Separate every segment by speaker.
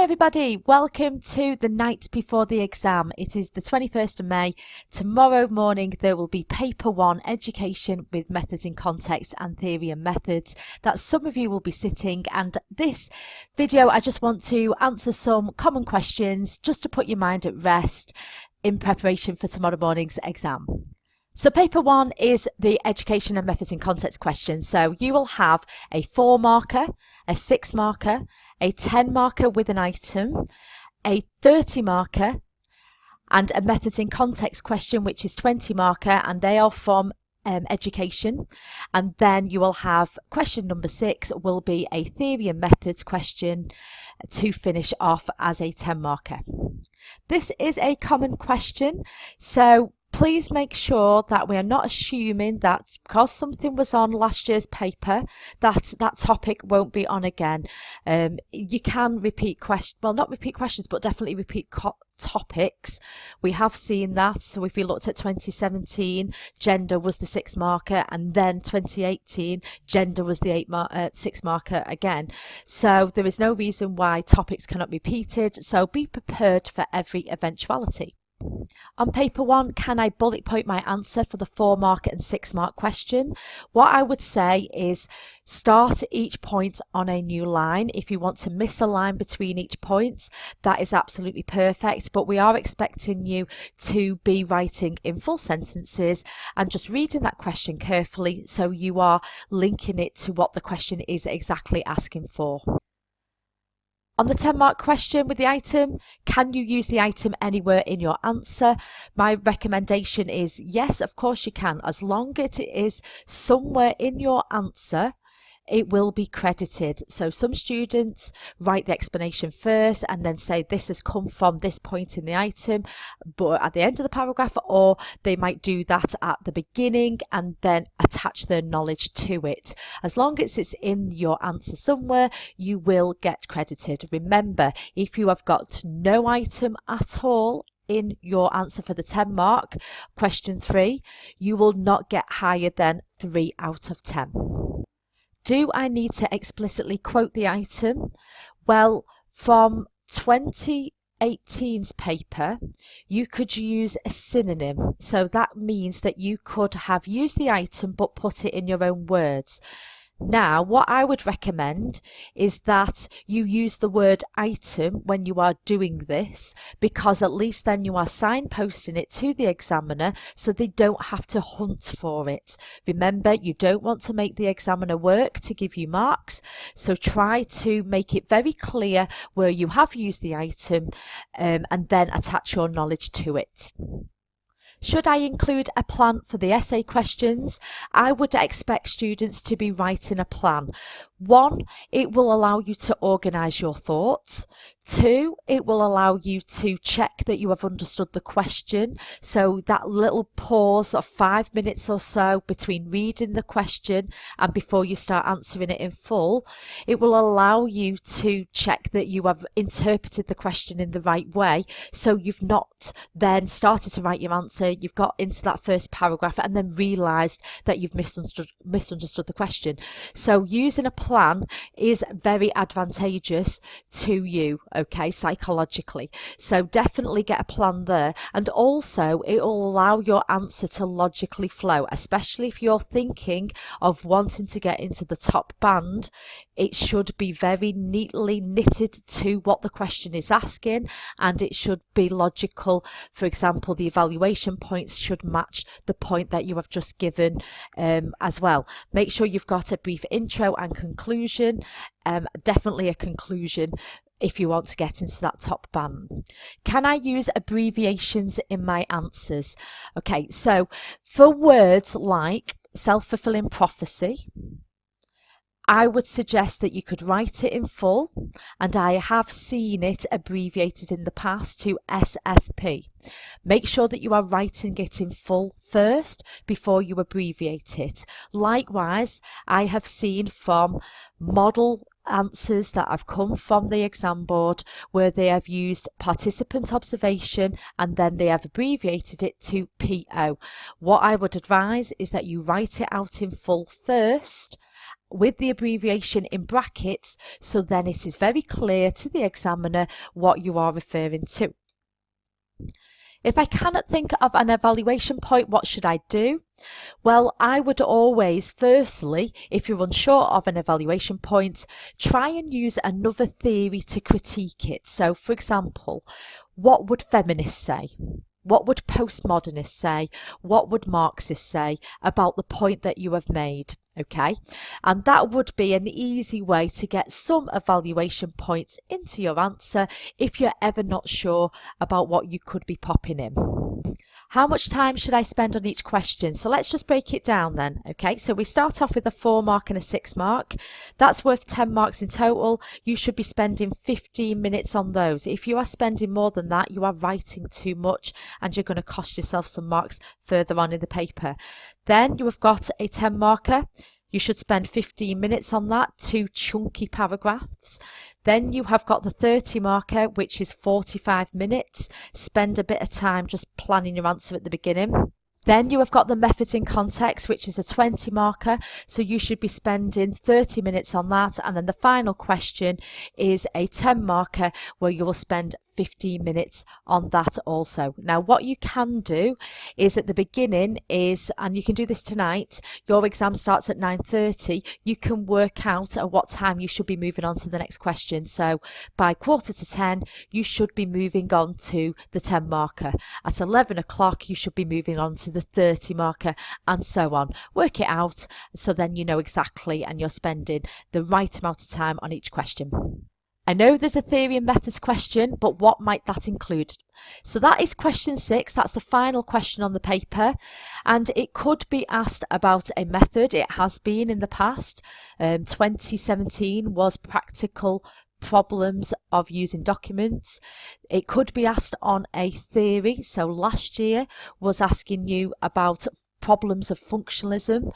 Speaker 1: everybody, welcome to the night before the exam. It is the 21st of May. Tomorrow morning there will be paper 1, education with methods in context and theory and methods, that some of you will be sitting, and this video I just want to answer some common questions just to put your mind at rest in preparation for tomorrow morning's exam. So paper 1 is the education and methods in context question. So you will have a 4 marker, a 6 marker, a 10 marker with an item, a 30 marker, and a methods in context question, which is 20 marker, and they are from education. And then you will have question number 6 will be a theory and methods question to finish off as a 10 marker. This is a common question, so please make sure that we are not assuming that because something was on last year's paper that that topic won't be on again. You can repeat questions, well, not repeat questions, but definitely repeat topics. We have seen that. So if we looked at 2017, gender was the 6 marker, and then 2018, gender was the 6 marker again. So there is no reason why topics cannot be repeated. So be prepared for every eventuality. On paper 1, can I bullet point my answer for the 4 mark and 6 mark question? What I would say is start each point on a new line. If you want to miss a line between each point, that is absolutely perfect, but we are expecting you to be writing in full sentences and just reading that question carefully so you are linking it to what the question is exactly asking for. On the 10 mark question with the item, can you use the item anywhere in your answer? My recommendation is yes, of course you can. As long as it is somewhere in your answer, it will be credited. So some students write the explanation first and then say this has come from this point in the item, but at the end of the paragraph, or they might do that at the beginning and then attach their knowledge to it. As long as it's in your answer somewhere, you will get credited. Remember, if you have got no item at all in your answer for the 10 mark, question 3, you will not get higher than 3 out of 10. Do I need to explicitly quote the item? Well, from 2018's paper, you could use a synonym. So that means that you could have used the item but put it in your own words. Now, what I would recommend is that you use the word item when you are doing this, because at least then you are signposting it to the examiner so they don't have to hunt for it. Remember, you don't want to make the examiner work to give you marks, so try to make it very clear where you have used the item and then attach your knowledge to it. Should I include a plan for the essay questions? I would expect students to be writing a plan. 1, it will allow you to organise your thoughts. 2, it will allow you to check that you have understood the question. So that little pause of 5 minutes or so between reading the question and before you start answering it in full, it will allow you to check that you have interpreted the question in the right way. So you've not then started to write your answer, you've got into that first paragraph and then realised that you've misunderstood the question. So using a plan is very advantageous to you, okay, psychologically. So definitely get a plan there, and also it will allow your answer to logically flow, especially if you're thinking of wanting to get into the top band. It should be very neatly knitted to what the question is asking, and it should be logical. For example, the evaluation points should match the point that you have just given as well. Make sure you've got a brief intro and conclusion, definitely a conclusion if you want to get into that top band. Can I use abbreviations in my answers? Okay, so for words like self-fulfilling prophecy, I would suggest that you could write it in full, and I have seen it abbreviated in the past to SFP. Make sure that you are writing it in full first before you abbreviate it. Likewise, I have seen from model answers that have come from the exam board where they have used participant observation and then they have abbreviated it to PO. What I would advise is that you write it out in full first with the abbreviation in brackets, so then it is very clear to the examiner what you are referring to. If I cannot think of an evaluation point, what should I do? Well, I would always, firstly, if you're unsure of an evaluation point, try and use another theory to critique it. So, for example, what would feminists say? What would postmodernists say? What would Marxists say about the point that you have made? Okay, and that would be an easy way to get some evaluation points into your answer if you're ever not sure about what you could be popping in. How much time should I spend on each question? So let's just break it down then. Okay, so we start off with a 4 mark and a 6 mark. That's worth 10 marks in total. You should be spending 15 minutes on those. If you are spending more than that, you are writing too much and you're going to cost yourself some marks further on in the paper. Then you have got a 10 marker. You should spend 15 minutes on that, 2 chunky paragraphs. Then you have got the 30 marker, which is 45 minutes. Spend a bit of time just planning your answer at the beginning. Then you have got the methods in context, which is a 20 marker. So you should be spending 30 minutes on that. And then the final question is a 10 marker where you will spend 15 minutes on that also. Now, what you can do is at the beginning is, and you can do this tonight, your exam starts at 9:30. You can work out at what time you should be moving on to the next question. So by 9:45, you should be moving on to the 10 marker. At 11 o'clock, you should be moving on to the 30 marker, and so on. Work it out so then you know exactly and you're spending the right amount of time on each question. I know there's a theory and methods question, but what might that include? So that is question 6. That's the final question on the paper, and it could be asked about a method. It has been in the past. 2017 was practical problems of using documents. It could be asked on a theory. So last year was asking you about problems of functionalism.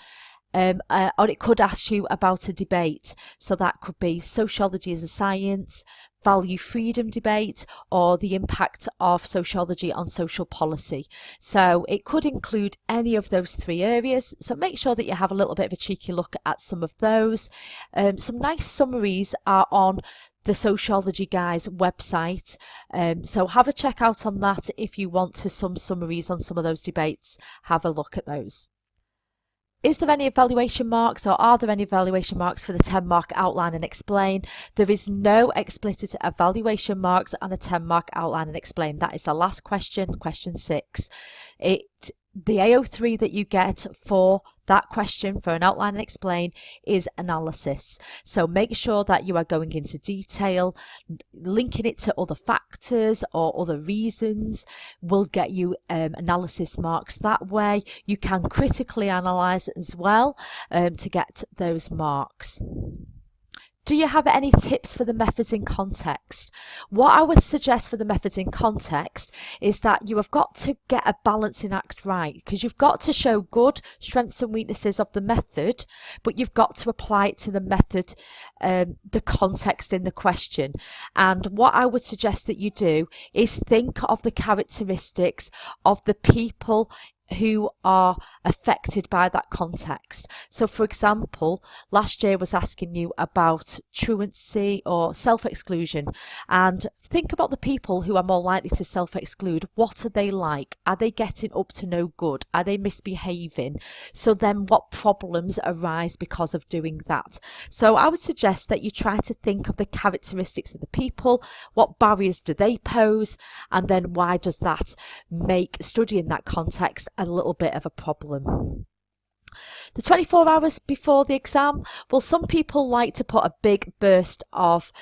Speaker 1: Or it could ask you about a debate. So that could be sociology as a science, value freedom debate, or the impact of sociology on social policy. So it could include any of those 3 areas. So make sure that you have a little bit of a cheeky look at some of those. Some nice summaries are on the Sociology Guys website. So have a check out on that if you want to some summaries on some of those debates. Have a look at those. Is there any evaluation marks, or are there any evaluation marks for the 10 mark outline and explain? There is no explicit evaluation marks on a 10 mark outline and explain. That is the last question, question 6. The AO3 that you get for that question for an outline and explain is analysis. So make sure that you are going into detail, linking it to other factors or other reasons will get you analysis marks. That way you can critically analyse as well to get those marks. Do you have any tips for the methods in context? What I would suggest for the methods in context is that you have got to get a balancing act right, because you've got to show good strengths and weaknesses of the method, but you've got to apply it to the method, the context in the question. And what I would suggest that you do is think of the characteristics of the people who are affected by that context. So for example, last year was asking you about truancy or self-exclusion, and think about the people who are more likely to self-exclude. What are they like? Are they getting up to no good? Are they misbehaving? So then what problems arise because of doing that? So I would suggest that you try to think of the characteristics of the people. What barriers do they pose? And then why does that make studying that context a little bit of a problem? The 24 hours before the exam, well, some people like to put a big burst of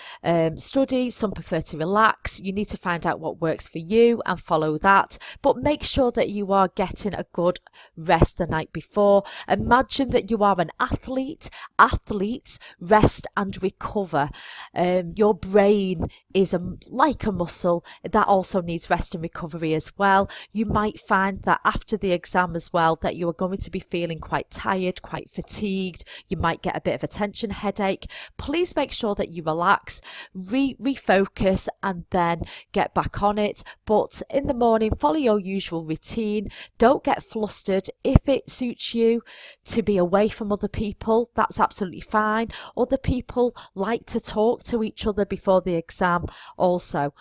Speaker 1: study, some prefer to relax. You need to find out what works for you and follow that, but make sure that you are getting a good rest the night before. Imagine that you are an athlete. Athletes rest and recover. Your brain is like a muscle that also needs rest and recovery as well. You might find that after the exam as well that you are going to be feeling quite tired tired, quite fatigued, you might get a bit of a tension headache, please make sure that you relax, refocus, and then get back on it. But in the morning, follow your usual routine. Don't get flustered. If it suits you to be away from other people, that's absolutely fine. Other people like to talk to each other before the exam also.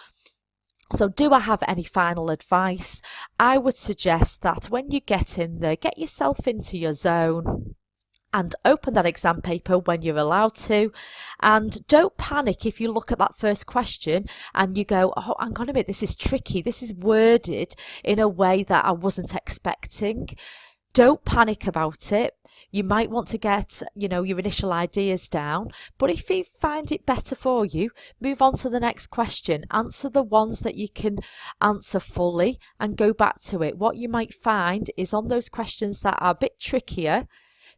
Speaker 1: So do I have any final advice? I would suggest that when you get in there, get yourself into your zone and open that exam paper when you're allowed to. And don't panic if you look at that first question and you go, oh, hang on a minute, this is tricky. This is worded in a way that I wasn't expecting. Don't panic about it. You might want to get, your initial ideas down, but if you find it better for you, move on to the next question. Answer the ones that you can answer fully and go back to it. What you might find is on those questions that are a bit trickier,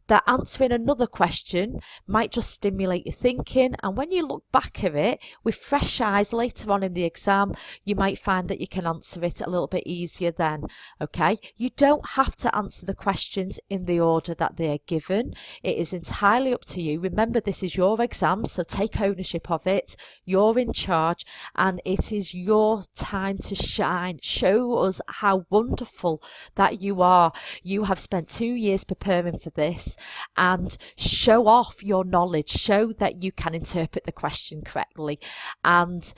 Speaker 1: that answering another question might just stimulate your thinking, and when you look back at it with fresh eyes later on in the exam, you might find that you can answer it a little bit easier then. Okay, you don't have to answer the questions in the order that they are given. It is entirely up to you. Remember, this is your exam, so take ownership of it. You're in charge, and it is your time to shine. Show us how wonderful that you are. You have spent 2 years preparing for this, and show off your knowledge, show that you can interpret the question correctly, and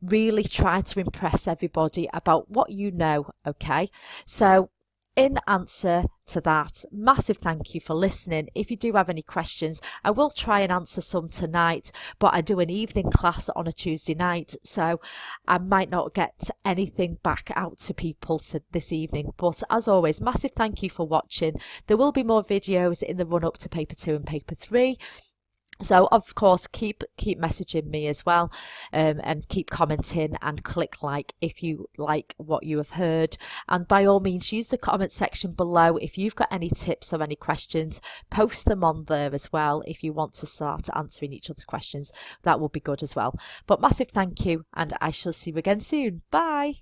Speaker 1: really try to impress everybody about what you know. Okay, so in answer to that, massive thank you for listening. If you do have any questions, I will try and answer some tonight, but I do an evening class on a Tuesday night, so I might not get anything back out to people this evening. But as always, massive thank you for watching. There will be more videos in the run up to paper 2 and paper 3. So of course, keep messaging me as well, and keep commenting and click like if you like what you have heard. And by all means, use the comment section below if you've got any tips or any questions. Post them on there as well if you want to start answering each other's questions. That will be good as well. But massive thank you, and I shall see you again soon. Bye.